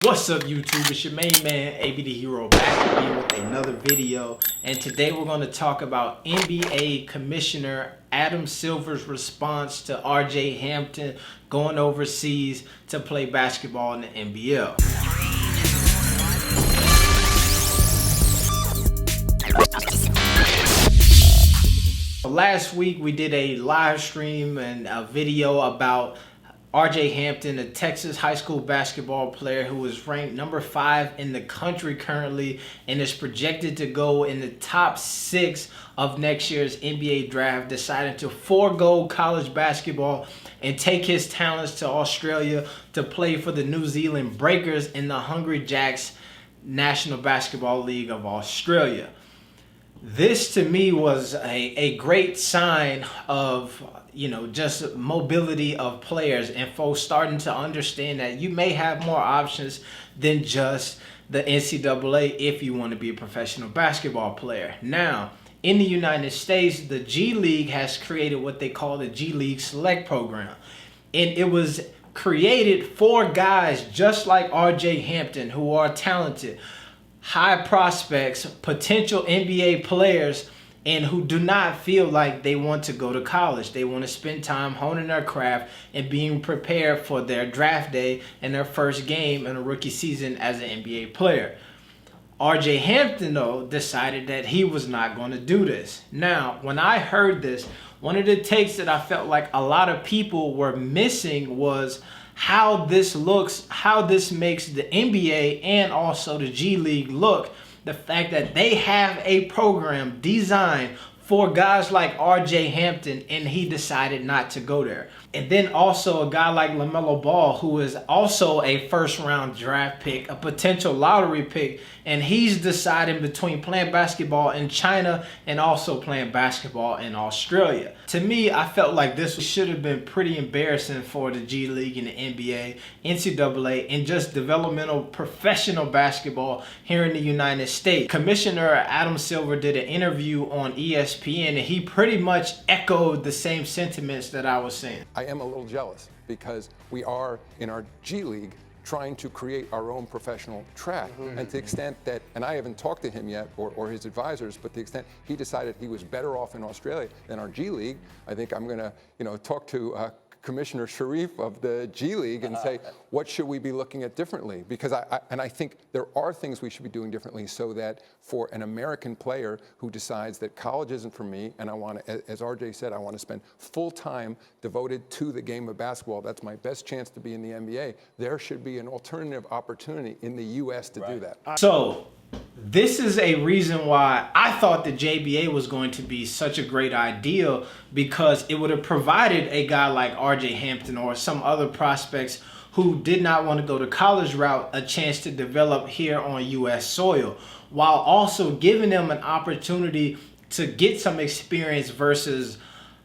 What's up, YouTube? It's your main man, AB the Hero, back again with another video. And today we're going to talk about NBA Commissioner Adam Silver's response to RJ Hampton going overseas to play basketball in the NBL. Last week we did a live stream and a video about RJ Hampton, a Texas high school basketball player who is ranked number 5 in the country currently and is projected to go in the top 6 of next year's NBA draft, decided to forego college basketball and take his talents to Australia to play for the New Zealand Breakers in the Hungry Jacks National Basketball League of Australia. This to me was a great sign of, just mobility of players and folks starting to understand that you may have more options than just the NCAA if you want to be a professional basketball player. Now, in the United States, the G League has created what they call the G League Select program. And it was created for guys just like RJ Hampton who are talented, high prospects, potential NBA players, and who do not feel like they want to go to college. They want to spend time honing their craft and being prepared for their draft day and their first game in a rookie season as an NBA player. RJ Hampton, though, decided that he was not going to do this. Now, when I heard this, one of the takes that I felt like a lot of people were missing was how this looks, how this makes the NBA and also the G League look. The fact that they have a program designed for guys like RJ Hampton and he decided not to go there. And then also a guy like LaMelo Ball, who is also a first-round draft pick, a potential lottery pick, and he's deciding between playing basketball in China and also playing basketball in Australia. To me, I felt like this should have been pretty embarrassing for the G League and the NBA, NCAA, and just developmental professional basketball here in the United States. Commissioner Adam Silver did an interview on ESPN, and he pretty much echoed the same sentiments that I was saying. I am a little jealous because we are in our G League trying to create our own professional track. And to the extent that, and I haven't talked to him yet or his advisors, but to the extent he decided he was better off in Australia than our G League, I think I'm gonna talk to Commissioner Sharif of the G League and say, what should we be looking at differently? Because I think there are things we should be doing differently so that for an American player who decides that college isn't for me and I want to, as RJ said, I want to spend full time devoted to the game of basketball, that's my best chance to be in the NBA, there should be an alternative opportunity in the US to do that. So, this is a reason why I thought the JBA was going to be such a great idea, because it would have provided a guy like RJ Hampton or some other prospects who did not want to go the college route a chance to develop here on US soil, while also giving them an opportunity to get some experience versus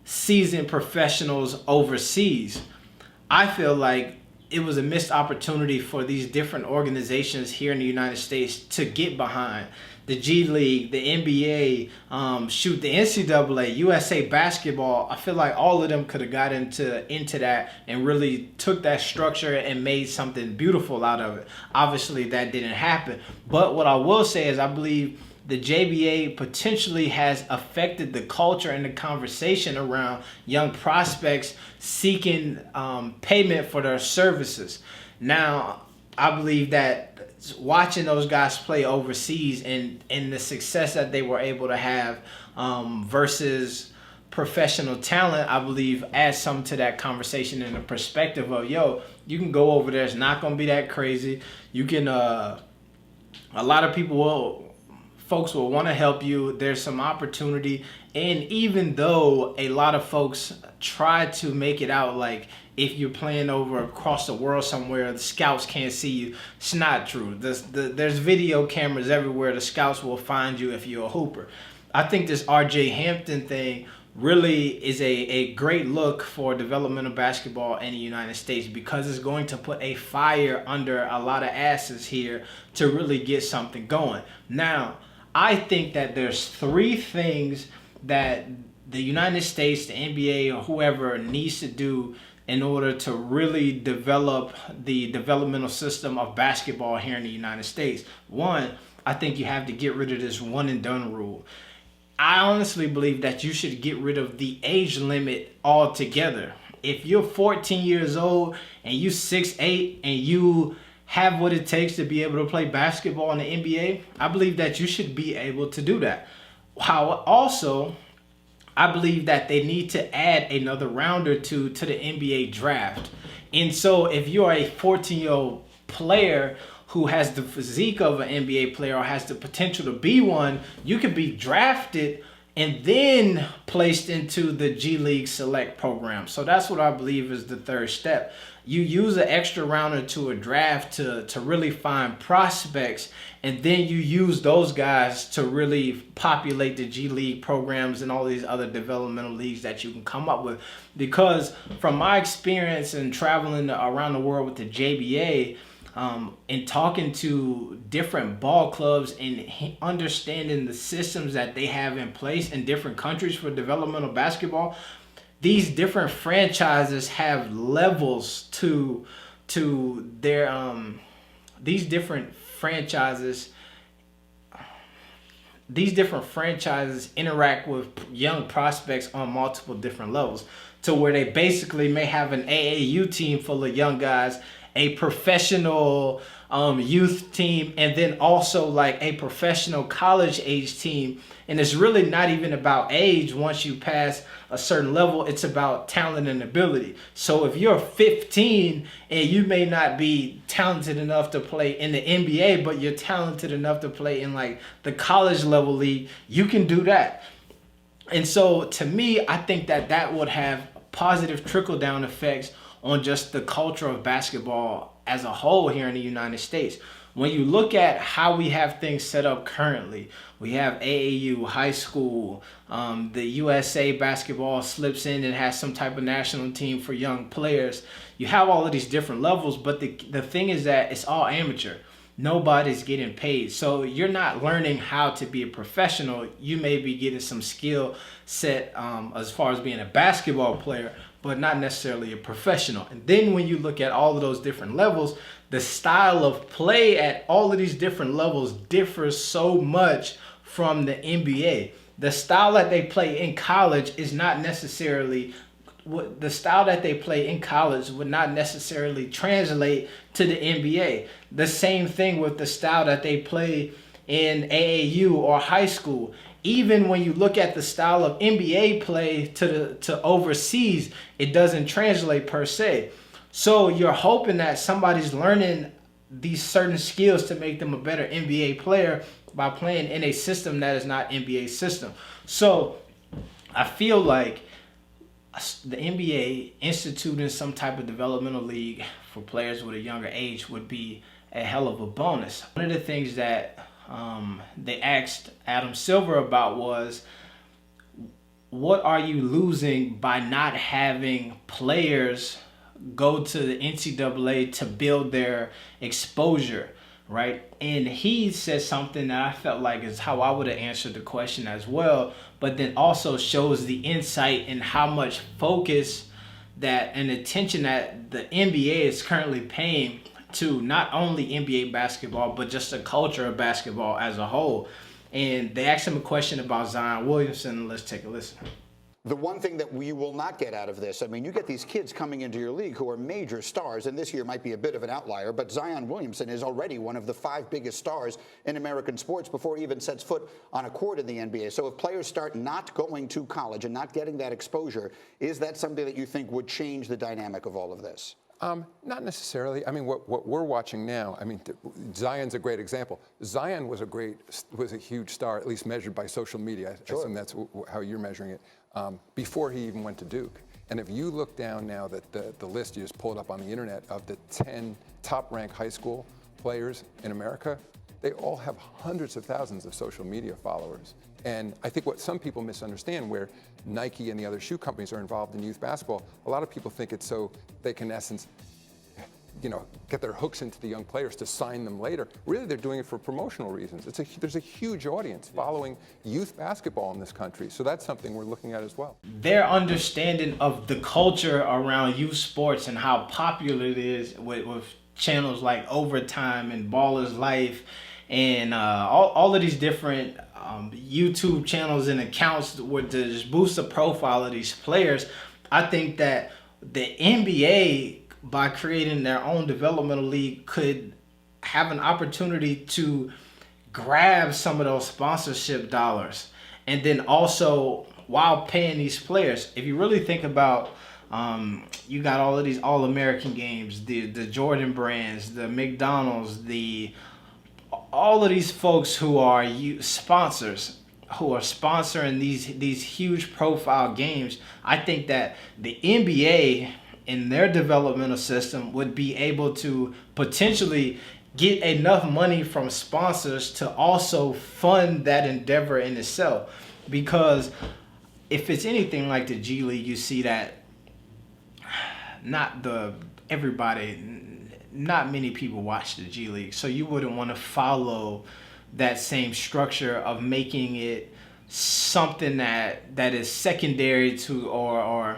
seasoned professionals overseas. I feel like it was a missed opportunity for these different organizations here in the United States to get behind. The G League, the NBA, the NCAA, USA Basketball. I feel like all of them could have got into that and really took that structure and made something beautiful out of it. Obviously, that didn't happen. But what I will say is I believe the JBA potentially has affected the culture and the conversation around young prospects seeking payment for their services. Now, I believe that watching those guys play overseas and the success that they were able to have versus professional talent, I believe adds something to that conversation in the perspective of, you can go over there. It's not going to be that crazy. You can, a lot of folks will want to help you. There's some opportunity. And even though a lot of folks try to make it out like if you're playing over across the world somewhere, the scouts can't see you, it's not true. There's video cameras everywhere. The scouts will find you if you're a hooper. I think this RJ Hampton thing really is a great look for developmental basketball in the United States, because it's going to put a fire under a lot of asses here to really get something going. Now, I think that there's 3 things that the United States, the NBA, or whoever needs to do in order to really develop the developmental system of basketball here in the United States. One, I think you have to get rid of this one and done rule. I honestly believe that you should get rid of the age limit altogether. If you're 14 years old and you 6'8" and you have what it takes to be able to play basketball in the NBA, I believe that you should be able to do that. Also, I believe that they need to add another round or two to the NBA draft. And so if you're a 14-year-old player who has the physique of an NBA player or has the potential to be one, you could be drafted and then placed into the G League Select program. So that's what I believe is the third step. You use an extra round or two of draft to really find prospects, and then you use those guys to really populate the G League programs and all these other developmental leagues that you can come up with. Because from my experience in traveling around the world with the JBA, and talking to different ball clubs and understanding the systems that they have in place in different countries for developmental basketball, these different franchises have levels to their these different franchises interact with young prospects on multiple different levels, to where they basically may have an AAU team full of young guys, a professional youth team, and then also like a professional college age team. And it's really not even about age. Once you pass a certain level, it's about talent and ability. So if you're 15 and you may not be talented enough to play in the NBA, but you're talented enough to play in like the college level league, you can do that. And so to me, I think that that would have positive trickle down effects on just the culture of basketball as a whole here in the United States. When you look at how we have things set up currently, we have AAU, high school, the USA basketball slips in and has some type of national team for young players. You have all of these different levels, but the thing is that it's all amateur. Nobody's getting paid. So you're not learning how to be a professional. You may be getting some skill set as far as being a basketball player, but not necessarily a professional. And then when you look at all of those different levels, the style of play at all of these different levels differs so much from the NBA. The style that they play in college is not necessarily the style that they play in college would not necessarily translate to the NBA. The same thing with the style that they play in AAU or high school. Even when you look at the style of NBA play to overseas, it doesn't translate per se. So you're hoping that somebody's learning these certain skills to make them a better NBA player by playing in a system that is not NBA system. So I feel like the NBA instituting some type of developmental league for players with a younger age would be a hell of a bonus. One of the things that they asked Adam Silver about was, what are you losing by not having players go to the NCAA to build their exposure, right? And he said something that I felt like is how I would have answered the question as well, but then also shows the insight in how much focus that and attention that the NBA is currently paying to not only NBA basketball, but just the culture of basketball as a whole. And they asked him a question about Zion Williamson. Let's take a listen. The one thing that we will not get out of this, I mean, you get these kids coming into your league who are major stars, and this year might be a bit of an outlier, but Zion Williamson is already one of the 5 biggest stars in American sports before he even sets foot on a court in the NBA. So if players start not going to college and not getting that exposure, is that something that you think would change the dynamic of all of this? Not necessarily. I mean, what we're watching now, I mean, Zion's a great example. Zion was a huge star, at least measured by social media. Sure. I assume that's how you're measuring it, before he even went to Duke. And if you look down now that the list you just pulled up on the internet of the 10 top-ranked high school players in America, they all have hundreds of thousands of social media followers. And I think what some people misunderstand, where Nike and the other shoe companies are involved in youth basketball, a lot of people think it's so they can, in essence, get their hooks into the young players to sign them later. Really, they're doing it for promotional reasons. There's a huge audience following youth basketball in this country, so that's something we're looking at as well. Their understanding of the culture around youth sports and how popular it is with channels like Overtime and Baller's Life and all of these different YouTube channels and accounts to just boost the profile of these players. I think that the NBA, by creating their own developmental league, could have an opportunity to grab some of those sponsorship dollars. And then also, while paying these players, if you really think about, you got all of these All-American games, the Jordan brands, the McDonald's, all of these folks who are sponsors, who are sponsoring these huge profile games. I think that the NBA in their developmental system would be able to potentially get enough money from sponsors to also fund that endeavor in itself. Because if it's anything like the G League, you see that not many people watch the G League, so you wouldn't want to follow that same structure of making it something that is secondary to, or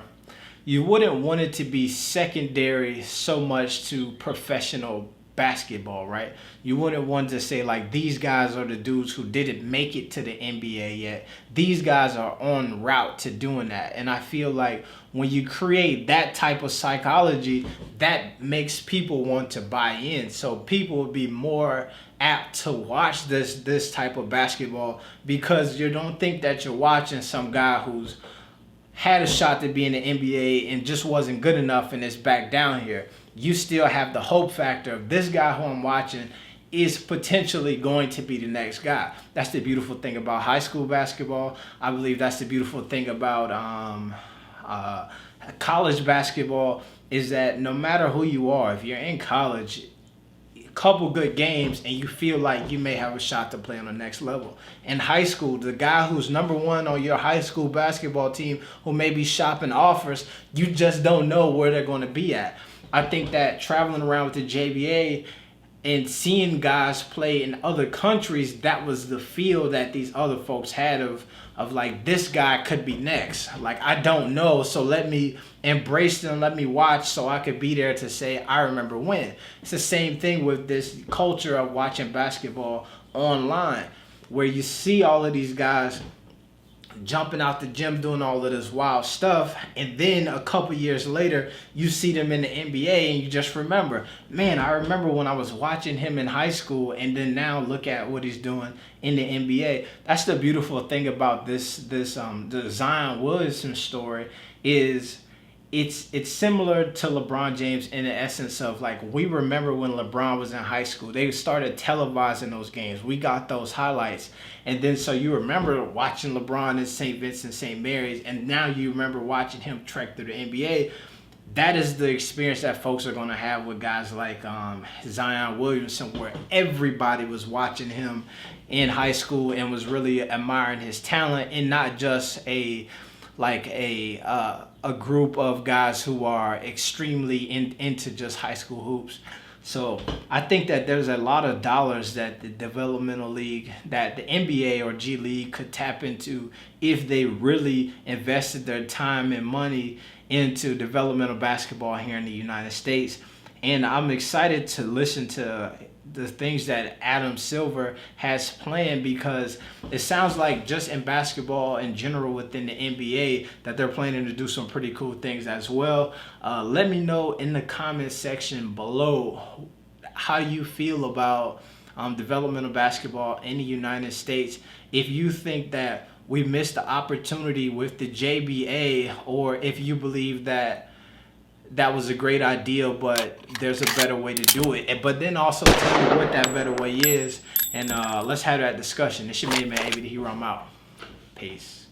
you wouldn't want it to be secondary so much to professional basketball, right? You wouldn't want to say like, these guys are the dudes who didn't make it to the NBA yet. These guys are en route to doing that. And I feel like when you create that type of psychology, that makes people want to buy in. So people will be more apt to watch this type of basketball, because you don't think that you're watching some guy who's had a shot to be in the NBA and just wasn't good enough and is back down here. You still have the hope factor of this guy who I'm watching is potentially going to be the next guy. That's the beautiful thing about high school basketball. I believe that's the beautiful thing about college basketball, is that no matter who you are, if you're in college, couple good games and you feel like you may have a shot to play on the next level. In high school, the guy who's number one on your high school basketball team who may be shopping offers, you just don't know where they're going to be at. I think that traveling around with the JBA and seeing guys play in other countries, that was the feel that these other folks had of like, this guy could be next. Like, I don't know, so let me embrace them, let me watch so I could be there to say, I remember when. It's the same thing with this culture of watching basketball online, where you see all of these guys jumping out the gym doing all of this wild stuff, and then a couple years later you see them in the NBA and you just remember, man, I remember when I was watching him in high school, and then now look at what he's doing in the NBA. That's the beautiful thing about the Zion Williamson story, is it's similar to LeBron James in the essence of, like, we remember when LeBron was in high school. They started televising those games. We got those highlights. And then so you remember watching LeBron in St. Vincent, St. Mary's, and now you remember watching him trek through the NBA. That is the experience that folks are going to have with guys like Zion Williamson, where everybody was watching him in high school and was really admiring his talent, and not just a group of guys who are extremely into just high school hoops. So I think that there's a lot of dollars that the developmental league, that the NBA or G League could tap into if they really invested their time and money into developmental basketball here in the United States. And I'm excited to listen to the things that Adam Silver has planned, because it sounds like just in basketball in general within the NBA that they're planning to do some pretty cool things as well. Let me know in the comment section below how you feel about developmental basketball in the United States. If you think that we missed the opportunity with the JBA, or if you believe that was a great idea, but there's a better way to do it. But then also tell me what that better way is, and let's have that discussion. This your main man, AB the Hero. I'm out. Peace.